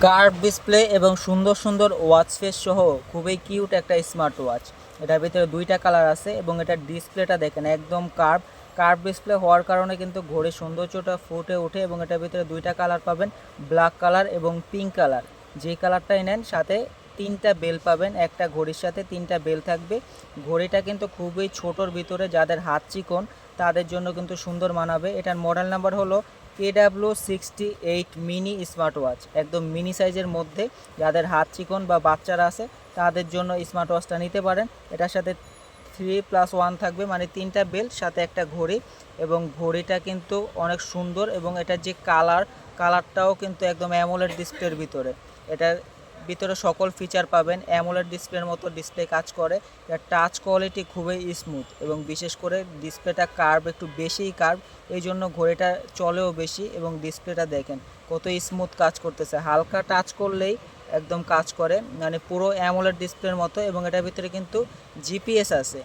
Curve display এবং সুন্দর সুন্দর ওয়াচ ফেস সহ খুবই কিউট একটা স্মার্ট ওয়াচ। এটার ভিতরে দুইটা কালার আছে এবং এটার ডিসপ্লেটা দেখেন একদম কার্ভ ডিসপ্লে হওয়ার কারণে কিন্তু ঘড়ির সৌন্দর্যটা ফুটে ওঠে এবং এটার ভিতরে দুইটা কালার পাবেন, ব্ল্যাক কালার এবং পিঙ্ক কালার। যে কালারটাই নেন সাথে তিনটা বেল পাবেন, একটা ঘড়ির সাথে তিনটা বেল থাকবে। ঘড়িটা কিন্তু খুবই ছোটোর ভিতরে, যাদের হাত চিকন তাদের জন্য কিন্তু সুন্দর মানাবে। এটার মডেল নাম্বার হলো KW68 মিনি স্মার্ট ওয়াচ, একদম মিনি সাইজের মধ্যে। যাদের হাত চিকন বা বাচ্চারা আছে তাদের জন্য স্মার্ট ওয়াচটা নিতে পারেন। এটার সাথে 3+1 থাকবে, মানে তিনটা বেল সাথে একটা ঘড়ি, এবং ঘড়িটা কিন্তু অনেক সুন্দর এবং এটার যে কালারটাও কিন্তু একদম অ্যামোলেড ডিসপ্লের ভিতরে। এটার ভিতরে সকল ফিচার পাবেন, অ্যামোলেড ডিসপ্লের মতো ডিসপ্লে কাজ করে। এর টাচ কোয়ালিটি খুবই স্মুথ এবং বিশেষ করে ডিসপ্লেটা কার্ভ, একটু বেশিই কার্ভ, এই জন্য ঘড়িটা চলেও বেশি এবং ডিসপ্লেটা দেখেন কত স্মুথ কাজ করতেছে। হালকা টাচ করলেই একদম কাজ করে, মানে পুরো অ্যামোলেড ডিসপ্লের মতো। এবং এটার ভিতরে কিন্তু জিপিএস আছে।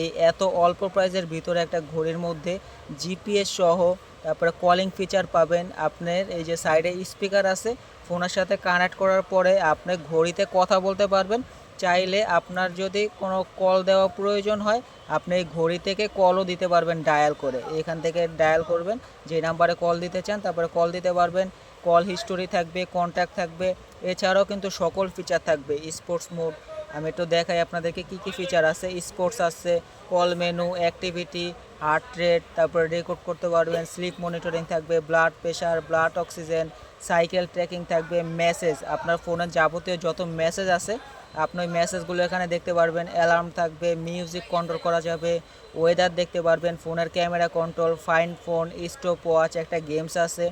এই এত অল্প প্রাইসের ভিতরে একটা ঘড়ির মধ্যে জিপিএস সহ, তারপরে কলিং ফিচার পাবেন। আপনার এই যে সাইডে স্পিকার আছে, ফোনের সাথে কানেক্ট করার পরে আপনি ঘড়িতে কথা বলতে পারবেন। চাইলে আপনার যদি কোনো কল দেওয়া প্রয়োজন হয়, আপনি এই ঘড়ি থেকে কলও দিতে পারবেন ডায়াল করে। এখান থেকে ডায়াল করবেন যে নাম্বারে কল দিতে চান, তারপরে কল দিতে পারবেন। কল হিস্টোরি থাকবে, কন্ট্যাক্ট থাকবে, এছাড়াও কিন্তু সকল ফিচার থাকবে। স্পোর্টস মোড, আমি একটু দেখাই আপনাদেরকে কী কী ফিচার আছে। স্পোর্টস আছে, call menu, activity, heart rate, তারপরে রেকর্ড করতে পারবেন। স্লিপ মনিটরিং থাকবে, blood pressure, blood oxygen, cycle tracking থাকবে। মেসেজ, আপনার ফোনের যাবতীয় যত মেসেজ আছে আপনি ওই মেসেজগুলো এখানে দেখতে পারবেন। অ্যালার্ম থাকবে, মিউজিক কন্ট্রোল করা যাবে, ওয়েদার দেখতে পারবেন, ফোনের camera control, find phone, stop watch, একটা গেমস আছে।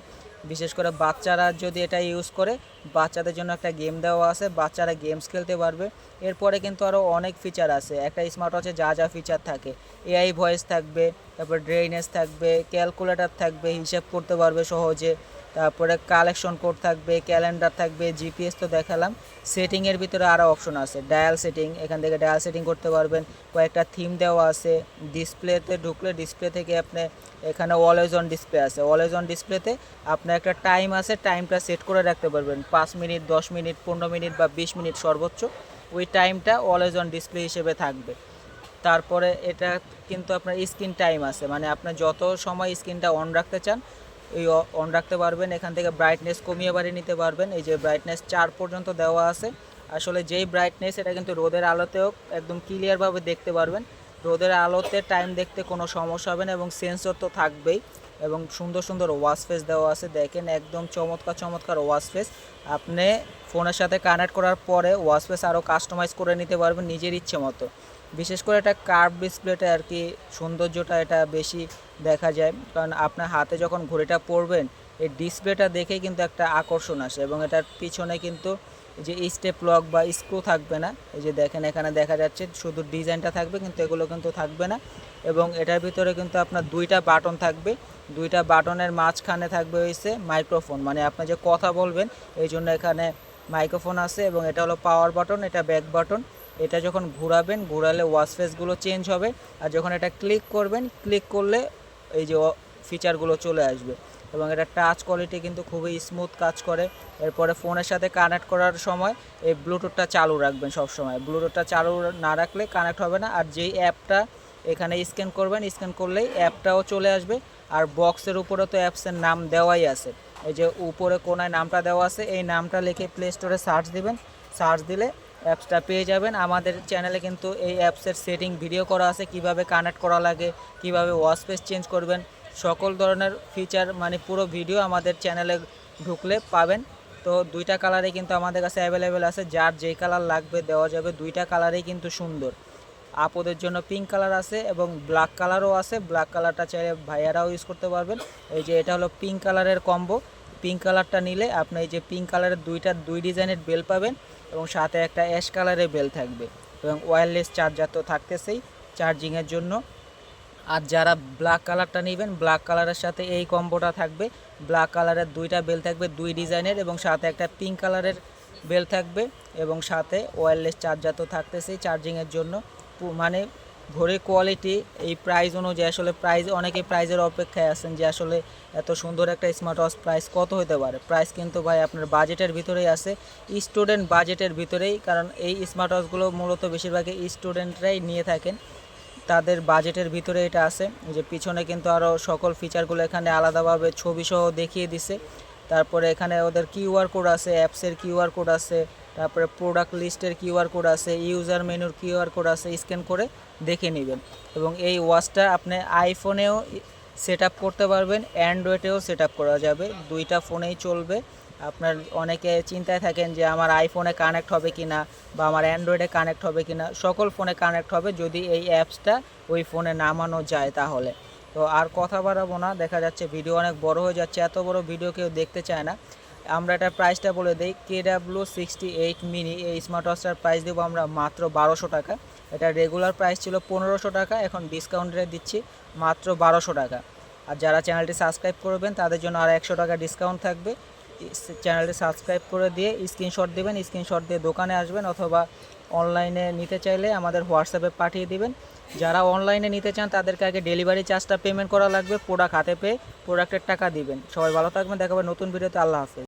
বিশেষ করে বাচ্চারা যদি এটা ইউজ করে, বাচ্চাদের জন্য একটা গেম দেওয়া আছে, বাচ্চারা গেমস খেলতে পারবে। এরপরে কিন্তু আরও অনেক ফিচার আছে। একটা স্মার্ট ওয়াচে যা যা ফিচার থাকে, এআই ভয়েস থাকবে, তারপর ড্রেইনেজ থাকবে, ক্যালকুলেটর থাকবে, হিসাব করতে পারবে সহজে, তারপরে কালেকশন কোড থাকবে, ক্যালেন্ডার থাকবে, জিপিএস তো দেখালাম। সেটিংয়ের ভিতরে আরও অপশন আছে, ডায়াল সেটিং, এখান থেকে ডায়াল সেটিং করতে পারবেন। কয়েকটা থিম দেওয়া আছে। ডিসপ্লেতে ঢুকলে ডিসপ্লে থেকে আপনি এখানে অলওয়েজ অন ডিসপ্লে আছে, অলওয়েজ অন ডিসপ্লেতে আপনার একটা টাইম আছে, টাইমটা সেট করে রাখতে পারবেন, 5 মিনিট, 10 মিনিট, 15 মিনিট বা 20 মিনিট সর্বোচ্চ। ওই টাইমটা অলওয়েজ অন ডিসপ্লে হিসেবে থাকবে। তারপরে এটা কিন্তু আপনার স্ক্রিন টাইম আছে, মানে আপনি যত সময় স্ক্রিনটা অন রাখতে চান এই অন রাখতে পারবেন। এখান থেকে ব্রাইটনেস কমিয়ে বাড়িয়ে নিতে পারবেন। এই যে ব্রাইটনেস 4 পর্যন্ত দেওয়া আছে। আসলে যেই ব্রাইটনেস, এটা কিন্তু রোদের আলোতেও একদম ক্লিয়ারভাবে দেখতে পারবেন। রোদের আলোতে টাইম দেখতে কোনো সমস্যা হবে না এবং সেন্সর তো থাকবেই। এবং সুন্দর সুন্দর ওয়াচ ফেস দেওয়া আছে, দেখেন একদম চমৎকার চমৎকার ওয়াচ ফেস। আপনি ফোনের সাথে কানেক্ট করার পরে ওয়াচ ফেস আরও কাস্টমাইজ করে নিতে পারবেন নিজের ইচ্ছে মতো। বিশেষ করে এটা কার্ভ ডিসপ্লেটা আর কি সৌন্দর্যটা এটা বেশি দেখা যায়, কারণ আপনার হাতে যখন ঘড়িটা পরবেন এই ডিসপ্লেটা দেখেই কিন্তু একটা আকর্ষণ আসে। এবং এটার পিছনে কিন্তু যে স্টেপ লক বা স্ক্রু থাকবে না, এই যে দেখেন এখানে দেখা যাচ্ছে শুধু ডিজাইনটা থাকবে, কিন্তু এগুলো কিন্তু থাকবে না। এবং এটার ভিতরে কিন্তু আপনার দুইটা বাটন থাকবে, দুইটা বাটনের মাঝখানে থাকবে হয়েছে মাইক্রোফোন, মানে আপনি যে কথা বলবেন এই জন্য এখানে মাইক্রোফোন আছে। এবং এটা হলো পাওয়ার বাটন, এটা ব্যাক বাটন। এটা যখন ঘোরাবেন, ঘোরালে ওয়াচ ফেসগুলো চেঞ্জ হবে, আর যখন এটা ক্লিক করবেন, ক্লিক করলে এই যে ফিচারগুলো চলে আসবে। এবং এটা টাচ কোয়ালিটি কিন্তু খুবই স্মুথ কাজ করে। এরপরে ফোনের সাথে কানেক্ট করার সময় এই ব্লুটুথটা চালু রাখবেন সব সময়, ব্লুটুথটা চালু না রাখলে কানেক্ট হবে না। আর যেই অ্যাপটা এখানে স্ক্যান করবেন, স্ক্যান করলেই অ্যাপটাও চলে আসবে। আর বক্সের উপরে তো অ্যাপসের নাম দেওয়াই আছে, এই যে উপরে কোনায় নামটা দেওয়া আছে, এই নামটা লিখে প্লে স্টোরে সার্চ দিবেন, সার্চ দিলে অ্যাপসটা পেয়ে যাবেন। আমাদের চ্যানেলে কিন্তু এই অ্যাপসের সেটিং ভিডিও করা আছে, কিভাবে কানেক্ট করা লাগে, কিভাবে ওয়াচ ফেস চেঞ্জ করবেন, সকল ধরনের ফিচার, মানে পুরো ভিডিও আমাদের চ্যানেলে ঢুকলে পাবেন। তো দুইটা কালারে কিন্তু আমাদের কাছে অ্যাভেলেবেল আছে, যার যেই কালার লাগবে দেওয়া যাবে। দুইটা কালারেই কিন্তু সুন্দর। আপুদের জন্য পিঙ্ক কালার আছে এবং ব্ল্যাক কালারও আছে, ব্ল্যাক কালারটা চাইলে ভাইয়ারাও ইউজ করতে পারবেন। এই যে এটা হলো পিঙ্ক কালারের কম্বো, পিঙ্ক কালারটা নিলে আপনি এই যে পিঙ্ক কালারের দুই ডিজাইনের বেল পাবেন এবং সাথে একটা অ্যাশ কালারের বেল থাকবে। এবং ওয়্যারলেস চার্জার তো থাকতেছেই চার্জিংয়ের জন্য। আর যারা ব্ল্যাক কালারটা নেবেন, ব্ল্যাক কালারের সাথে এই কম্বোটা থাকবে। ব্ল্যাক কালারের দুইটা বেল থাকবে, দুই ডিজাইনের, এবং সাথে একটা পিঙ্ক কালারের বেল থাকবে এবং সাথে ওয়্যারলেস চার্জার তো থাকতেছেই চার্জিংয়ের জন্য। মানে ঘড়ির কোয়ালিটি এই প্রাইস অনুযায়ী আসলে অনেকে প্রাইজের অপেক্ষায় আছেন যে আসলে এত সুন্দর একটা স্মার্ট ওয়াচ প্রাইস কত হতে পারে। প্রাইস কিন্তু ভাই আপনার বাজেটের ভিতরেই আছে, স্টুডেন্ট বাজেটের ভিতরেই, কারণ এই স্মার্ট ওয়াচগুলো মূলত বেশিরভাগই স্টুডেন্টরাই নিয়ে থাকেন, তাদের বাজেটের ভিতরে এটা আছে। যে পিছনে কিন্তু আরও সকল ফিচারগুলো এখানে আলাদাভাবে ছবিসহ দেখিয়ে দিছে। তারপরে এখানে ওদের কিউআর কোড আছে, অ্যাপসের কিউআর কোড আছে, তারপরে প্রোডাক্ট লিস্টের কিউআর কোড আছে, ইউজার মেনুর কিউআর কোড আছে, স্ক্যান করে দেখে নেবেন। এবং এই ওয়াচটা আপনি আইফোনেও সেট আপ করতে পারবেন, অ্যান্ড্রয়েডেও সেট আপ করা যাবে, দুইটা ফোনেই চলবে। আপনার অনেকে চিন্তায় থাকেন যে আমার আইফোনে কানেক্ট হবে কি না বা আমার অ্যান্ড্রয়েডে কানেক্ট হবে কি না, সকল ফোনে কানেক্ট হবে যদি এই অ্যাপসটা ওই ফোনে নামানো যায় তাহলে। তো আর কথা বাড়াবো না, দেখা যাচ্ছে ভিডিও অনেক বড় হয়ে যাচ্ছে, এত বড় ভিডিও কেউ দেখতে চায় না। আমরা এটার প্রাইসটা বলে দিই, KW68 মিনি এই স্মার্ট ওয়াচটার প্রাইস দেবো আমরা মাত্র 1200 টাকা। এটা রেগুলার প্রাইস ছিল 1500 টাকা, এখন ডিসকাউন্টে দিচ্ছি মাত্র 1200 টাকা। আর যারা চ্যানেলটি সাবস্ক্রাইব করবেন তাদের জন্য আর 100 টাকা ডিসকাউন্ট থাকবে। চ্যানেলটি সাবস্ক্রাইব করে দিয়ে স্ক্রিনশট দেবেন, স্ক্রিনশট দিয়ে দোকানে আসবেন, অথবা অনলাইনে নিতে চাইলে আমাদের হোয়াটসঅ্যাপে পাঠিয়ে দিবেন। যারা অনলাইনে নিতে চান তাদেরকে আগে ডেলিভারি চার্জটা পেমেন্ট করা লাগবে, প্রোডাক্ট হাতে পেয়ে প্রোডাক্টের টাকা দিবেন। সবাই ভালো থাকবেন, দেখা হবে নতুন ভিডিওতে। আল্লাহ হাফেজ।